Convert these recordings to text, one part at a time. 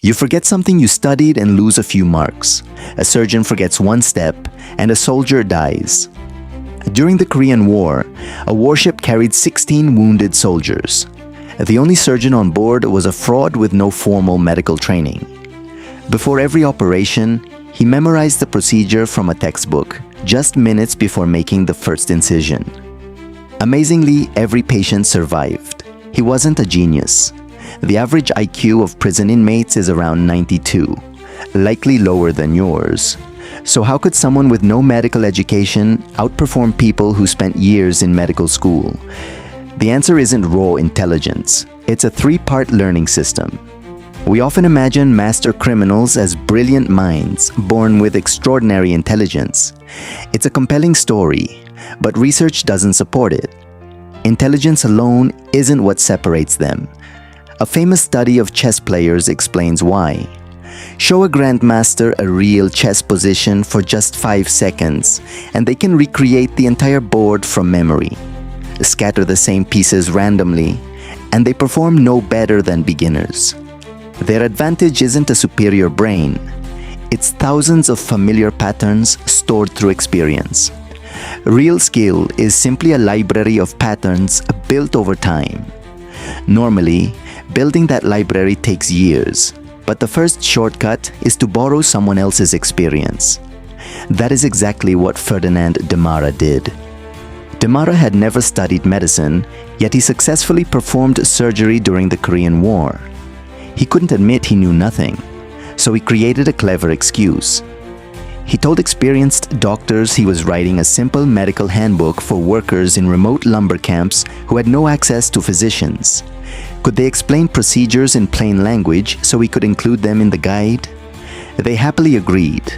You forget something you studied and lose a few marks. A surgeon forgets one step, and a soldier dies. During the Korean War, a warship carried 16 wounded soldiers. The only surgeon on board was a fraud with no formal medical training. Before every operation, he memorized the procedure from a textbook, just minutes before making the first incision. Amazingly, every patient survived. He wasn't a genius. The average IQ of prison inmates is around 92, likely lower than yours. So how could someone with no medical education outperform people who spent years in medical school? The answer isn't raw intelligence. It's a three-part learning system. We often imagine master criminals as brilliant minds born with extraordinary intelligence. It's a compelling story, but research doesn't support it. Intelligence alone isn't what separates them. A famous study of chess players explains why. Show a grandmaster a real chess position for just 5 seconds, and they can recreate the entire board from memory. Scatter the same pieces randomly, and they perform no better than beginners. Their advantage isn't a superior brain. It's thousands of familiar patterns stored through experience. Real skill is simply a library of patterns built over time. Normally, building that library takes years, but the first shortcut is to borrow someone else's experience. That is exactly what Ferdinand Demara did. Demara had never studied medicine, yet he successfully performed surgery during the Korean War. He couldn't admit he knew nothing, so he created a clever excuse. He told experienced doctors he was writing a simple medical handbook for workers in remote lumber camps who had no access to physicians. Could they explain procedures in plain language so he could include them in the guide? They happily agreed.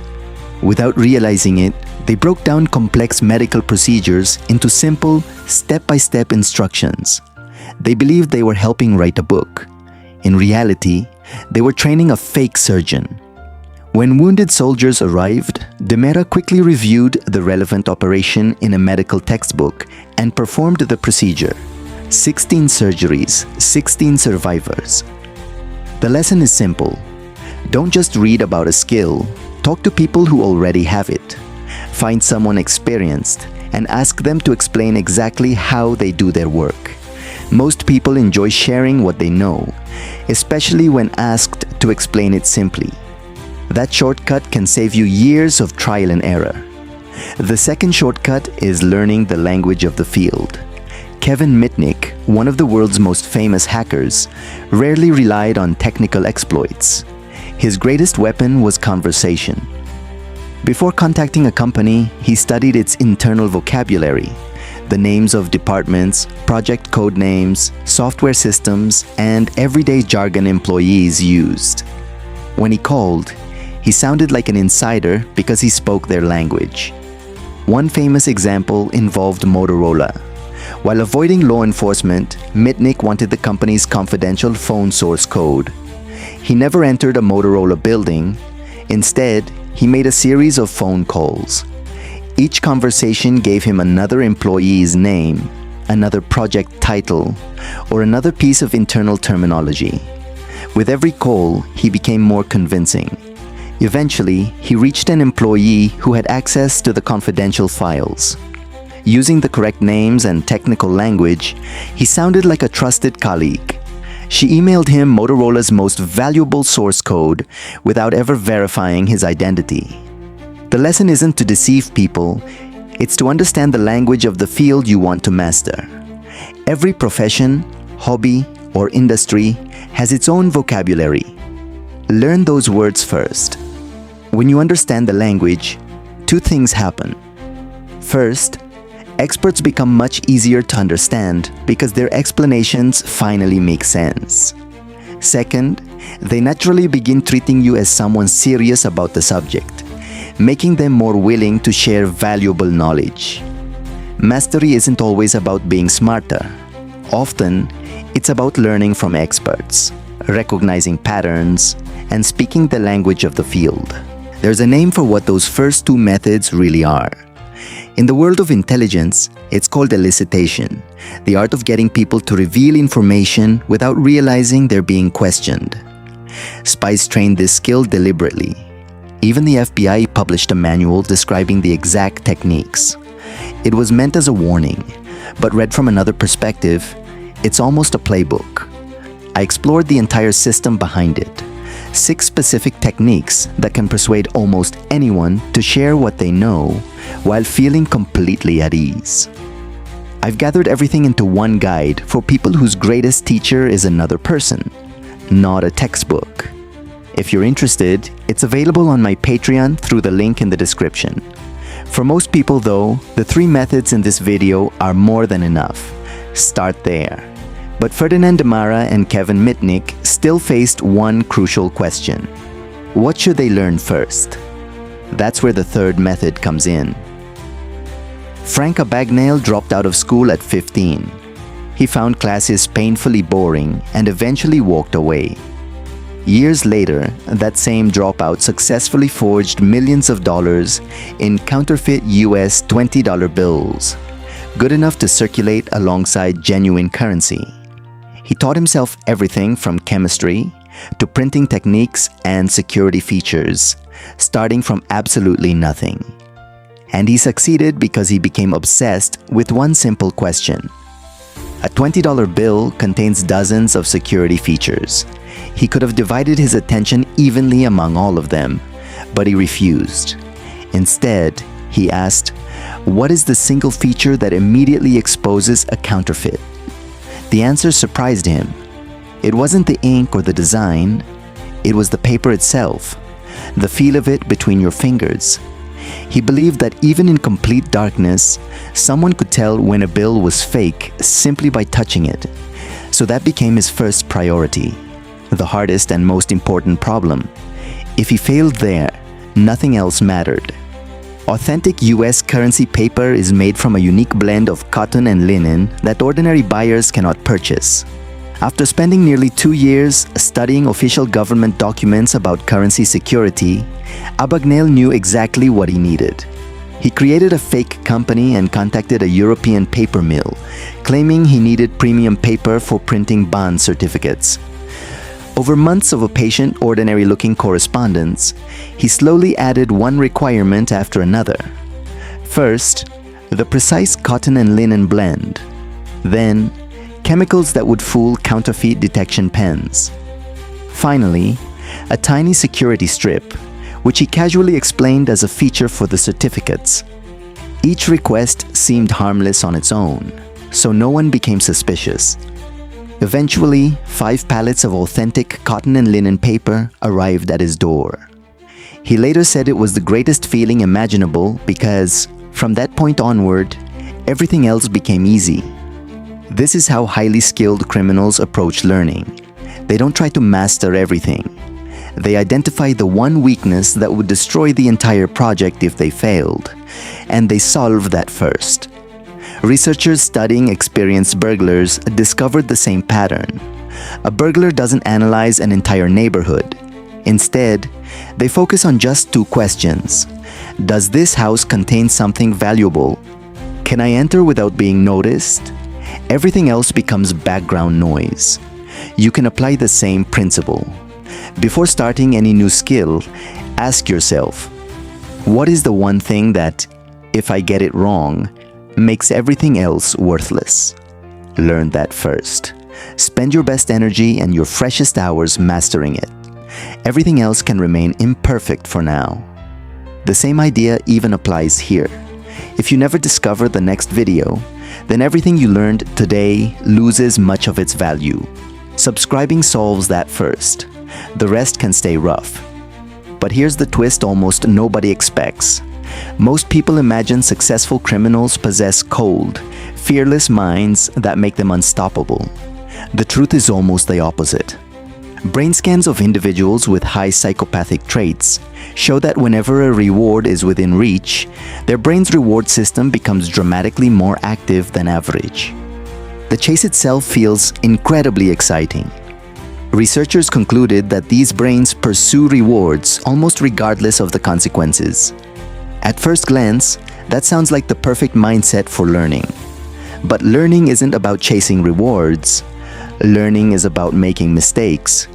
Without realizing it, they broke down complex medical procedures into simple, step-by-step instructions. They believed they were helping write a book. In reality, they were training a fake surgeon. When wounded soldiers arrived, Demara quickly reviewed the relevant operation in a medical textbook and performed the procedure. 16 surgeries, 16 survivors. The lesson is simple. Don't just read about a skill, talk to people who already have it. Find someone experienced and ask them to explain exactly how they do their work. Most people enjoy sharing what they know, especially when asked to explain it simply. That shortcut can save you years of trial and error. The second shortcut is learning the language of the field. Kevin Mitnick, one of the world's most famous hackers, rarely relied on technical exploits. His greatest weapon was conversation. Before contacting a company, he studied its internal vocabulary, the names of departments, project code names, software systems, and everyday jargon employees used. When he called, he sounded like an insider because he spoke their language. One famous example involved Motorola. While avoiding law enforcement, Mitnick wanted the company's confidential phone source code. He never entered a Motorola building. Instead, he made a series of phone calls. Each conversation gave him another employee's name, another project title, or another piece of internal terminology. With every call, he became more convincing. Eventually, he reached an employee who had access to the confidential files. Using the correct names and technical language, he sounded like a trusted colleague. She emailed him Motorola's most valuable source code without ever verifying his identity. The lesson isn't to deceive people, it's to understand the language of the field you want to master. Every profession, hobby, or industry has its own vocabulary. Learn those words first. When you understand the language, two things happen. First, experts become much easier to understand because their explanations finally make sense. Second, they naturally begin treating you as someone serious about the subject, making them more willing to share valuable knowledge. Mastery isn't always about being smarter. Often, it's about learning from experts, recognizing patterns, and speaking the language of the field. There's a name for what those first two methods really are. In the world of intelligence, it's called elicitation, the art of getting people to reveal information without realizing they're being questioned. Spies trained this skill deliberately. Even the FBI published a manual describing the exact techniques. It was meant as a warning, but read from another perspective, it's almost a playbook. I explored the entire system behind it. 6 specific techniques that can persuade almost anyone to share what they know while feeling completely at ease. I've gathered everything into one guide for people whose greatest teacher is another person, not a textbook. If you're interested, it's available on my Patreon through the link in the description. For most people though, the 3 methods in this video are more than enough. Start there. But Ferdinand Demara and Kevin Mitnick still faced one crucial question. What should they learn first? That's where the 3rd method comes in. Frank Abagnale dropped out of school at 15. He found classes painfully boring and eventually walked away. Years later, that same dropout successfully forged millions of dollars in counterfeit US $20 bills, good enough to circulate alongside genuine currency. He taught himself everything from chemistry to printing techniques and security features, starting from absolutely nothing. And he succeeded because he became obsessed with one simple question. A $20 bill contains dozens of security features. He could have divided his attention evenly among all of them, but he refused. Instead, he asked, "What is the single feature that immediately exposes a counterfeit?" The answer surprised him. It wasn't the ink or the design, it was the paper itself, the feel of it between your fingers. He believed that even in complete darkness, someone could tell when a bill was fake simply by touching it. So that became his first priority, the hardest and most important problem. If he failed there, nothing else mattered. Authentic US currency paper is made from a unique blend of cotton and linen that ordinary buyers cannot purchase. After spending nearly 2 years studying official government documents about currency security, Abagnale knew exactly what he needed. He created a fake company and contacted a European paper mill, claiming he needed premium paper for printing bond certificates. Over months of a patient, ordinary-looking correspondence, he slowly added one requirement after another. First, the precise cotton and linen blend. Then, chemicals that would fool counterfeit detection pens. Finally, a tiny security strip, which he casually explained as a feature for the certificates. Each request seemed harmless on its own, so no one became suspicious. Eventually, 5 pallets of authentic cotton and linen paper arrived at his door. He later said it was the greatest feeling imaginable because, from that point onward, everything else became easy. This is how highly skilled criminals approach learning. They don't try to master everything. They identify the one weakness that would destroy the entire project if they failed, and they solve that first. Researchers studying experienced burglars discovered the same pattern. A burglar doesn't analyze an entire neighborhood. Instead, they focus on just 2 questions. Does this house contain something valuable? Can I enter without being noticed? Everything else becomes background noise. You can apply the same principle. Before starting any new skill, ask yourself, what is the one thing that, if I get it wrong, makes everything else worthless? Learn that first. Spend your best energy and your freshest hours mastering it. Everything else can remain imperfect for now. The same idea even applies here. If you never discover the next video, then everything you learned today loses much of its value. Subscribing solves that first. The rest can stay rough. But here's the twist almost nobody expects. Most people imagine successful criminals possess cold, fearless minds that make them unstoppable. The truth is almost the opposite. Brain scans of individuals with high psychopathic traits show that whenever a reward is within reach, their brain's reward system becomes dramatically more active than average. The chase itself feels incredibly exciting. Researchers concluded that these brains pursue rewards almost regardless of the consequences. At first glance, that sounds like the perfect mindset for learning. But learning isn't about chasing rewards. Learning is about making mistakes,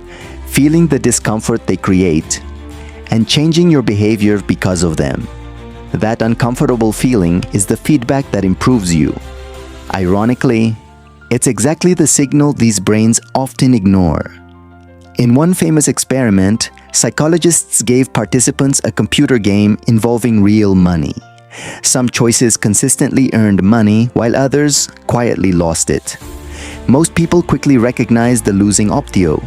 feeling the discomfort they create, and changing your behavior because of them. That uncomfortable feeling is the feedback that improves you. Ironically, it's exactly the signal these brains often ignore. In one famous experiment, psychologists gave participants a computer game involving real money. Some choices consistently earned money, while others quietly lost it. Most people quickly recognized the losing optio,